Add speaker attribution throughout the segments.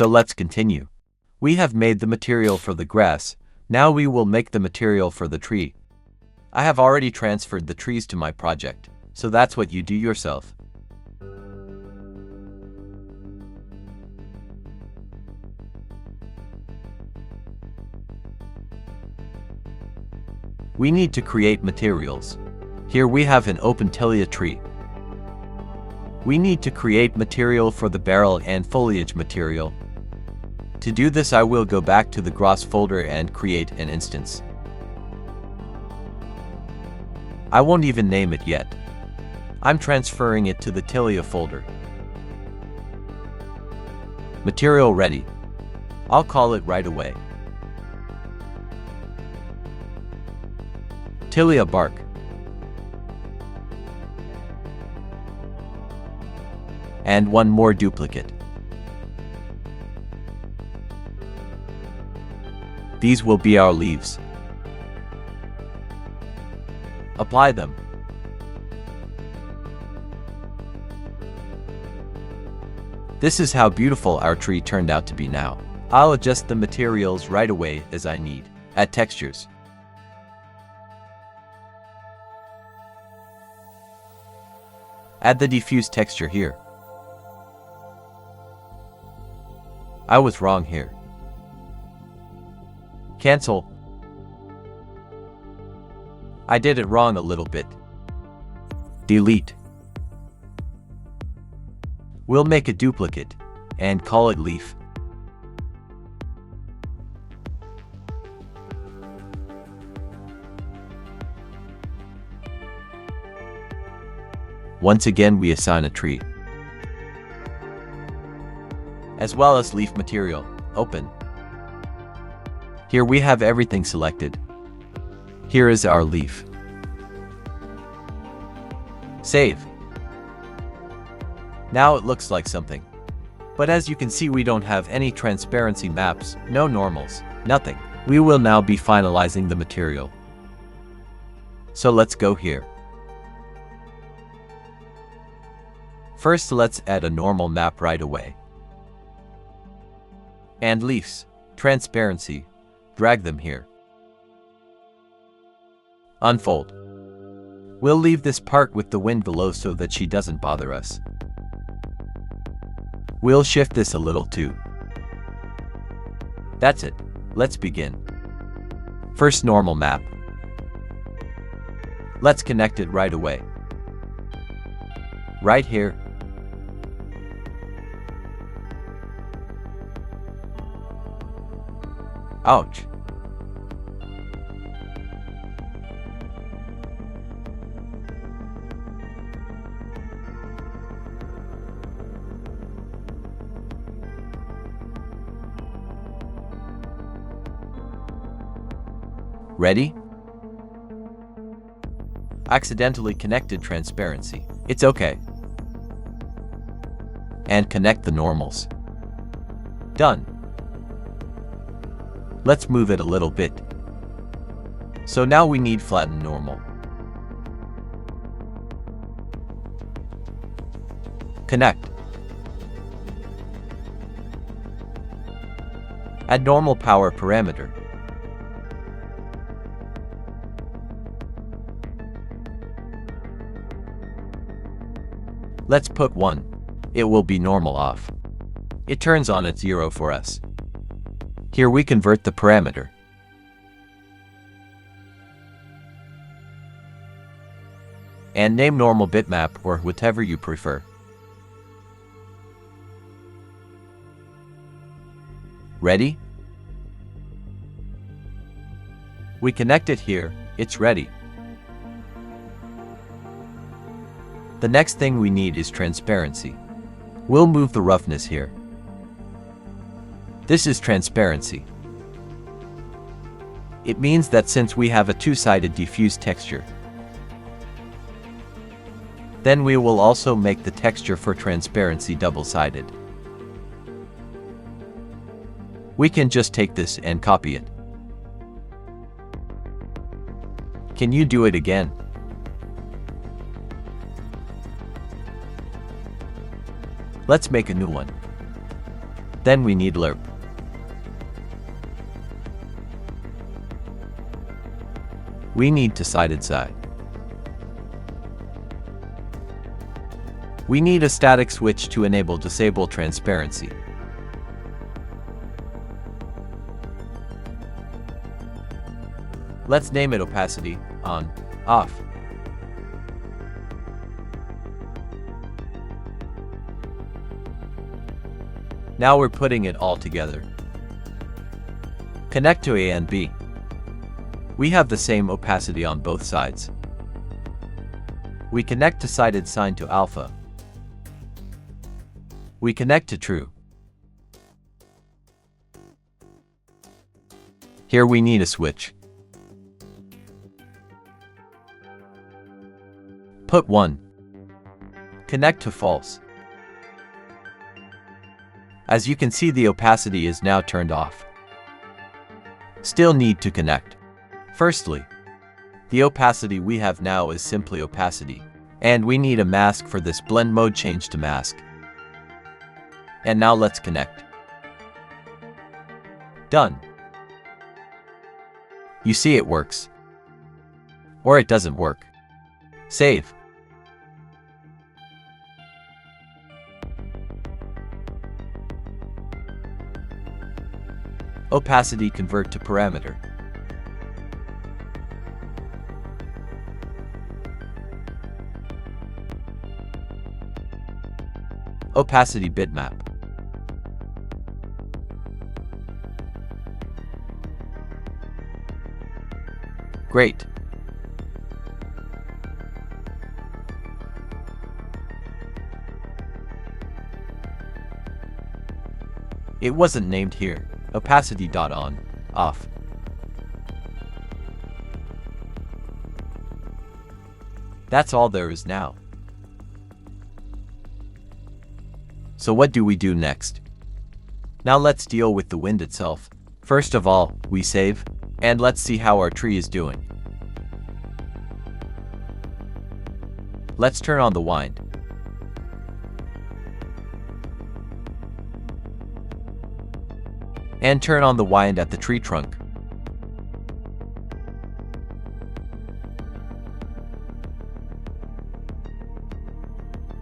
Speaker 1: So let's continue. We have made the material for the grass. Now we will make the material for the tree. I have already transferred the trees to my project, so that's what you do yourself. We need to create materials. Here we have an open tilia tree. We need to create material for the barrel and foliage material. To do this, I will go back to the grass folder and create an instance. I won't even name it yet. I'm transferring it to the tilia folder. Material ready. I'll call it right away. Tilia bark. And one more duplicate. These will be our leaves. Apply them. This is how beautiful our tree turned out to be now. I'll adjust the materials right away as I need. Add textures. Add the diffuse texture here. I was wrong here. Cancel. I did it wrong a little bit. Delete. We'll make a duplicate and call it leaf. Once again, we assign a tree, as well as leaf material. Open. Here we have everything selected. Here is our leaf. Save. Now it looks like something. But as you can see, we don't have any transparency maps, no normals, nothing. We will now be finalizing the material. So let's go here. First, let's add a normal map right away. And leaves, transparency, drag them here. Unfold. We'll leave this part with the wind below so that she doesn't bother us. We'll shift this a little too. That's it. Let's begin. First, normal map. Let's connect it right away. Right here. Ouch. Ready? Accidentally connected transparency. It's okay. And connect the normals. Done. Let's move it a little bit. So now we need flatten normal. Connect. Add normal power parameter. Let's put 1. It will be normal off. It turns on at 0 for us. Here we convert the parameter. And name normal bitmap or whatever you prefer. Ready? We connect it here, it's ready. The next thing we need is transparency. We'll move the roughness here. This is transparency. It means that since we have a two-sided diffuse texture, then we will also make the texture for transparency double-sided. We can just take this and copy it. Can you do it again? Let's make a new one. Then we need lerp. We need to sided side. We need a static switch to enable disable transparency. Let's name it opacity, on, off. Now we're putting it all together. Connect to A and B. We have the same opacity on both sides. We connect to sided sign to alpha. We connect to true. Here we need a switch. Put 1. Connect to false. As you can see, the opacity is now turned off. Still need to connect. Firstly, the opacity we have now is simply opacity, and we need a mask for this blend mode change to mask. And now let's connect. Done. You see it works. Or it doesn't work. Save. Opacity convert to parameter. Opacity bitmap. Great. It wasn't named here. Opacity.on, off. That's all there is now. So what do we do next? Now let's deal with the wind itself. First of all, we save, and let's see how our tree is doing. Let's turn on the wind. And turn on the wind at the tree trunk.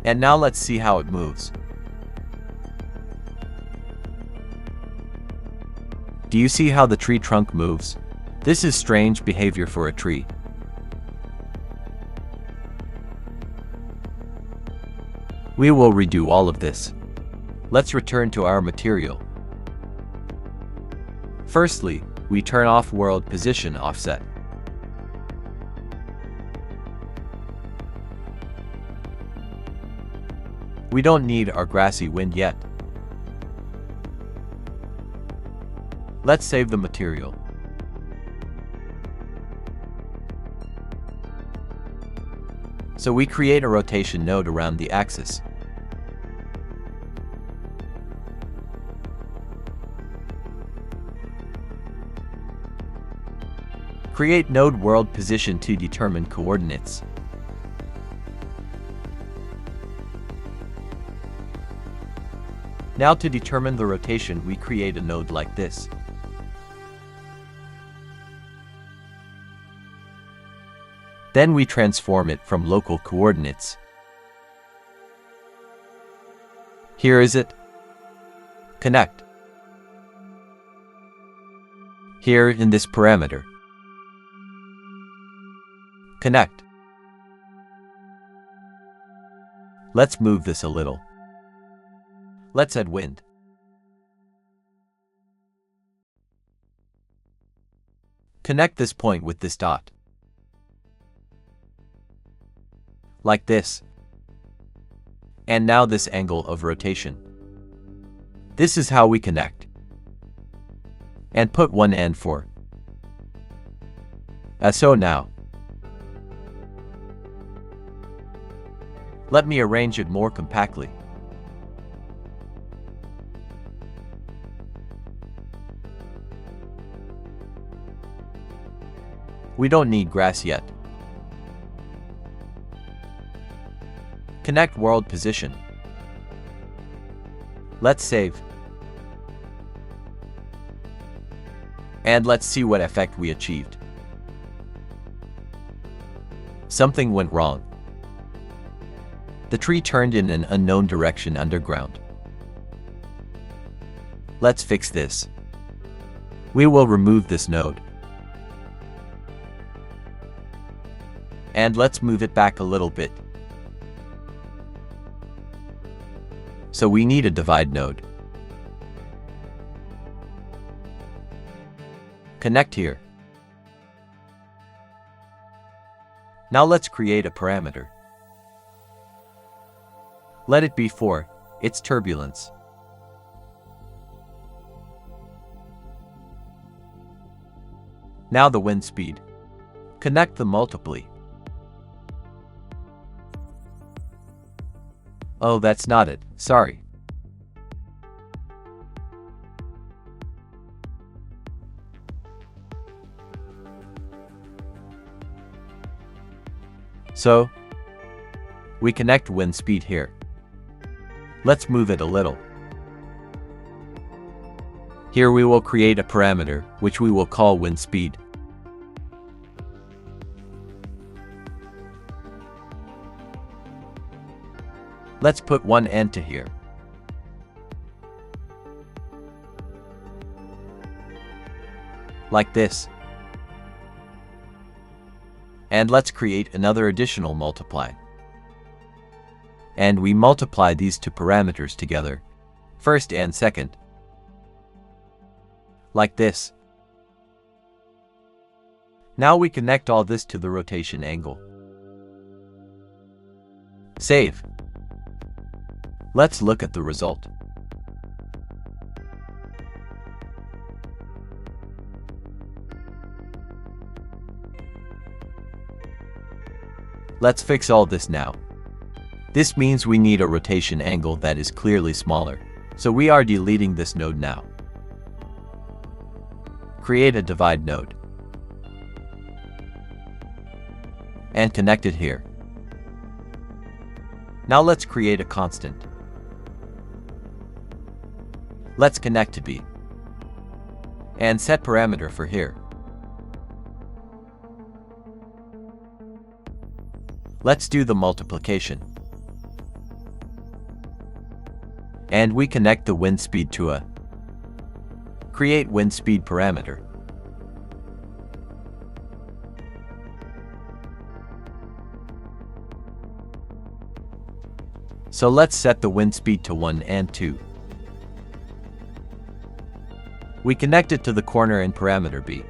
Speaker 1: And now let's see how it moves. Do you see how the tree trunk moves? This is strange behavior for a tree. We will redo all of this. Let's return to our material. Firstly, we turn off world position offset. We don't need our grassy wind yet. Let's save the material. So we create a rotation node around the axis. Create node world position to determine coordinates. Now to determine the rotation, we create a node like this. Then we transform it from local coordinates. Here is it. Connect. Here in this parameter. Connect. Let's move this a little. Let's add wind. Connect this point with this dot. Like this. And now this angle of rotation. This is how we connect. And put one end for. As so now. Let me arrange it more compactly. We don't need grass yet. Connect world position. Let's save. And let's see what effect we achieved. Something went wrong. The tree turned in an unknown direction underground. Let's fix this. We will remove this node. And let's move it back a little bit. So we need a divide node. Connect here. Now let's create a parameter. Let it be for its turbulence. Now the wind speed. Connect them multiply. Oh, that's not it. Sorry. So, we connect wind speed here. Let's move it a little. Here we will create a parameter, which we will call wind speed. Let's put one end to here. Like this. And let's create another additional multiply. And we multiply these two parameters together, first and second. Like this. Now we connect all this to the rotation angle. Save. Let's look at the result. Let's fix all this now. This means we need a rotation angle that is clearly smaller, so we are deleting this node now. Create a divide node. And connect it here. Now let's create a constant. Let's connect to B. And set parameter for here. Let's do the multiplication. And we connect the wind speed to a create wind speed parameter. So let's set the wind speed to 1 and 2. We connect it to the corner in parameter B.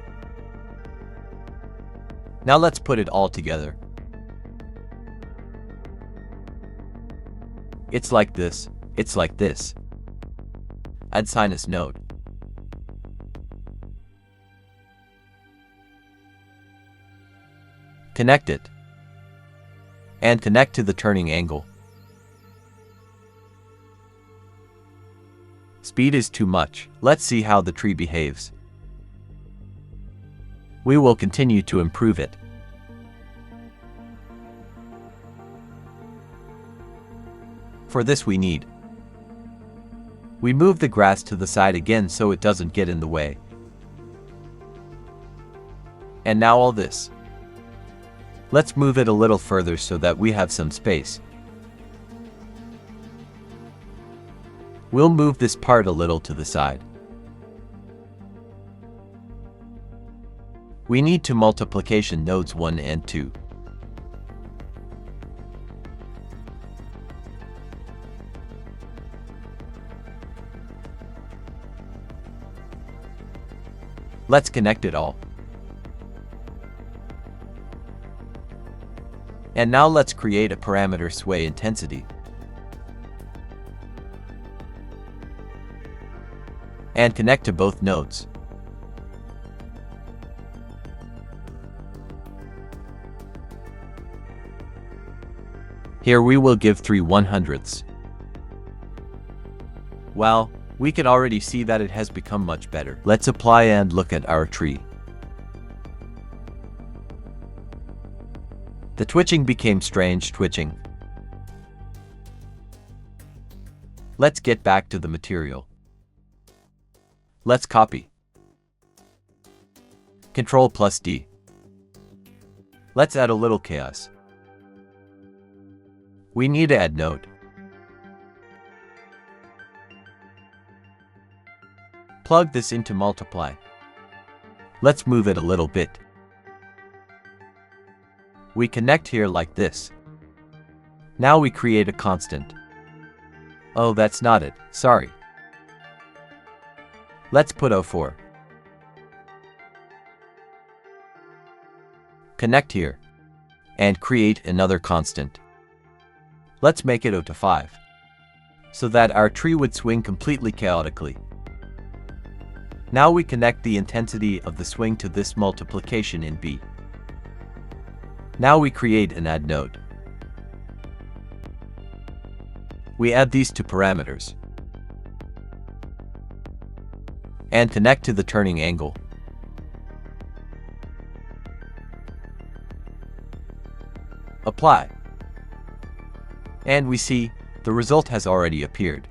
Speaker 1: Now let's put it all together. It's like this, it's like this. Add sinus node. Connect it. And connect to the turning angle. Speed is too much. Let's see how the tree behaves. We will continue to improve it. For this we move the grass to the side again so it doesn't get in the way. And now all this. Let's move it a little further so that we have some space. We'll move this part a little to the side. We need to multiplication nodes 1 and 2. Let's connect it all. And now let's create a parameter sway intensity. And connect to both nodes. Here we will give 3 1/100ths. Well, we can already see that it has become much better. Let's apply and look at our tree. The twitching became strange twitching. Let's get back to the material. Let's copy. Ctrl+D. Let's add a little chaos. We need to add node. Plug this into multiply. Let's move it a little bit. We connect here like this. Now we create a constant. Oh, that's not it, sorry. Let's put 04. Connect here, and create another constant. Let's make it 0 to 5, so that our tree would swing completely chaotically. Now we connect the intensity of the swing to this multiplication in B. Now we create an add node. We add these two parameters, and connect to the turning angle. Apply. And we see the result has already appeared.